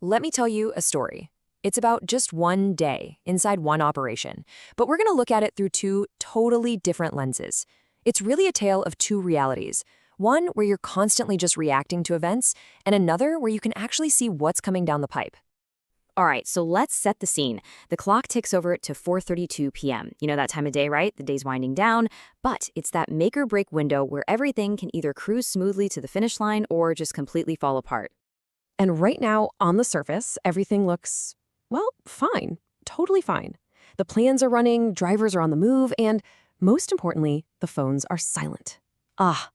Let me tell you a story. It's about just one day inside one operation, but we're going to look at it through two totally different lenses. It's really a tale of two realities. One where you're constantly just reacting to events, and another where you can actually see what's coming down the pipe. All right, so let's set the scene. The clock ticks over to 4:32 p.m. You know that time of day, right? The day's winding down, but it's that make or break window where everything can either cruise smoothly to the finish line or just completely fall apart. And right now, on the surface, everything looks, well, fine. Totally fine. The plans are running, drivers are on the move, and most importantly, the phones are silent. Ah,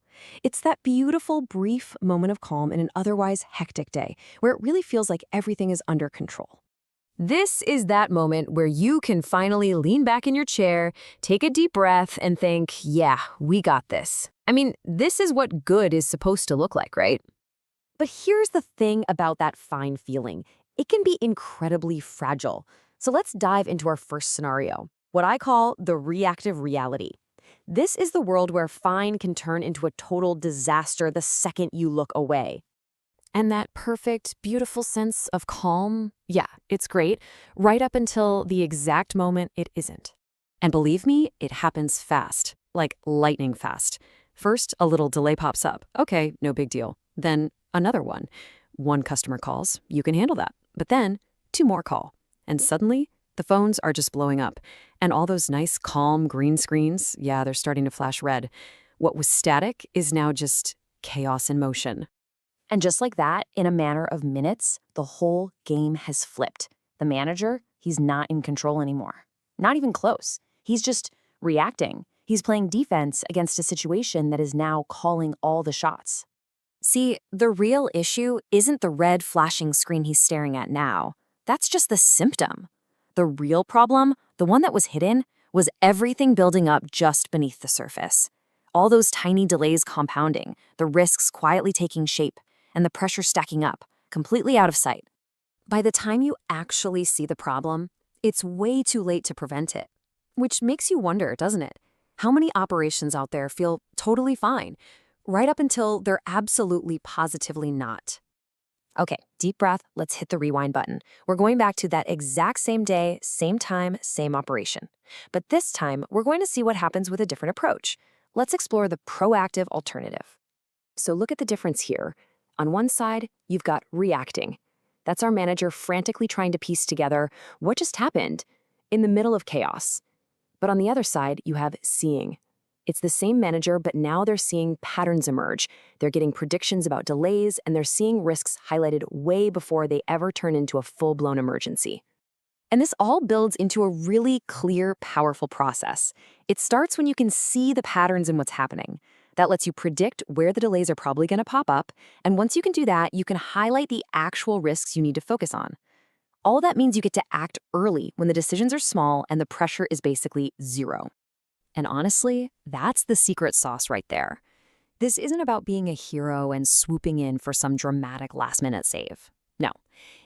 it's that beautiful, brief moment of calm in an otherwise hectic day, where it really feels like everything is under control. This is that moment where you can finally lean back in your chair, take a deep breath, and think, yeah, we got this. I mean, this is what good is supposed to look like, right? But here's the thing about that fine feeling. It can be incredibly fragile. So let's dive into our first scenario, what I call the reactive reality. This is the world where fine can turn into a total disaster the second you look away. And that perfect, beautiful sense of calm, yeah, it's great, right up until the exact moment it isn't. And believe me, it happens fast, like lightning fast. First, a little delay pops up. Okay, no big deal. Then another one. One customer calls, you can handle that. But then, two more call. And suddenly, the phones are just blowing up. And all those nice, calm green screens, yeah, they're starting to flash red. What was static is now just chaos in motion. And just like that, in a matter of minutes, the whole game has flipped. The manager, he's not in control anymore. Not even close. He's just reacting. He's playing defense against a situation that is now calling all the shots. See, the real issue isn't the red flashing screen he's staring at now. That's just the symptom. The real problem, the one that was hidden, was everything building up just beneath the surface. All those tiny delays compounding, the risks quietly taking shape, and the pressure stacking up, completely out of sight. By the time you actually see the problem, it's way too late to prevent it. Which makes you wonder, doesn't it? How many operations out there feel totally fine, right up until they're absolutely positively not? Okay, deep breath, let's hit the rewind button. We're going back to that exact same day, same time, same operation. But this time, we're going to see what happens with a different approach. Let's explore the proactive alternative. So look at the difference here. On one side, you've got reacting. That's our manager frantically trying to piece together what just happened in the middle of chaos. But on the other side, you have seeing. It's the same manager, but now they're seeing patterns emerge. They're getting predictions about delays, and they're seeing risks highlighted way before they ever turn into a full-blown emergency. And this all builds into a really clear, powerful process. It starts when you can see the patterns in what's happening. That lets you predict where the delays are probably going to pop up, and once you can do that, you can highlight the actual risks you need to focus on. All that means you get to act early when the decisions are small and the pressure is basically zero. And honestly, that's the secret sauce right there. This isn't about being a hero and swooping in for some dramatic last-minute save. No,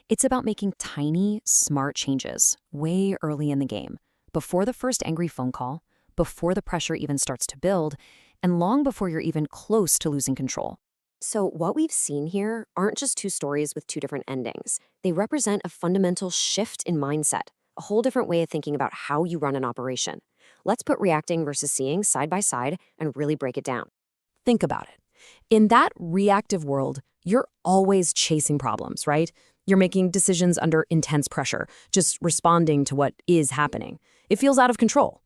it's about making tiny, smart changes way early in the game, before the first angry phone call, before the pressure even starts to build, and long before you're even close to losing control. So what we've seen here aren't just two stories with two different endings. They represent a fundamental shift in mindset, a whole different way of thinking about how you run an operation. Let's put reacting versus seeing side by side and really break it down. Think about it. In that reactive world, you're always chasing problems, right? You're making decisions under intense pressure, just responding to what is happening. It feels out of control.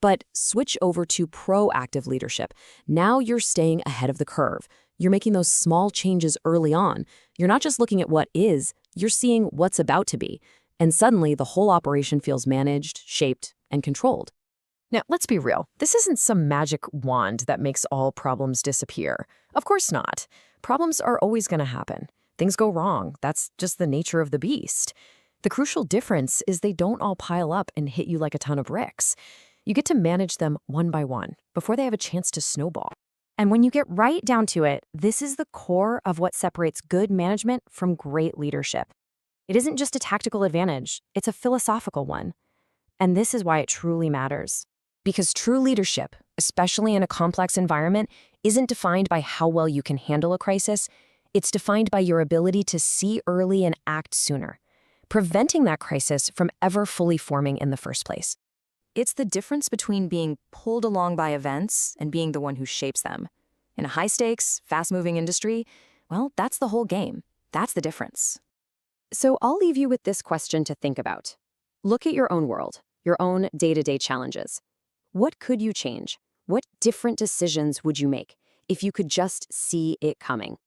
But switch over to proactive leadership. Now you're staying ahead of the curve. You're making those small changes early on. You're not just looking at what is, you're seeing what's about to be. And suddenly, the whole operation feels managed, shaped, and controlled. Now, let's be real. This isn't some magic wand that makes all problems disappear. Of course not. Problems are always going to happen. Things go wrong. That's just the nature of the beast. The crucial difference is they don't all pile up and hit you like a ton of bricks. You get to manage them one by one before they have a chance to snowball. And when you get right down to it, this is the core of what separates good management from great leadership. It isn't just a tactical advantage, it's a philosophical one. And this is why it truly matters. Because true leadership, especially in a complex environment, isn't defined by how well you can handle a crisis. It's defined by your ability to see early and act sooner, preventing that crisis from ever fully forming in the first place. It's the difference between being pulled along by events and being the one who shapes them. In a high-stakes, fast-moving industry, well, that's the whole game. That's the difference. So I'll leave you with this question to think about. Look at your own world, your own day-to-day challenges. What could you change? What different decisions would you make if you could just see it coming?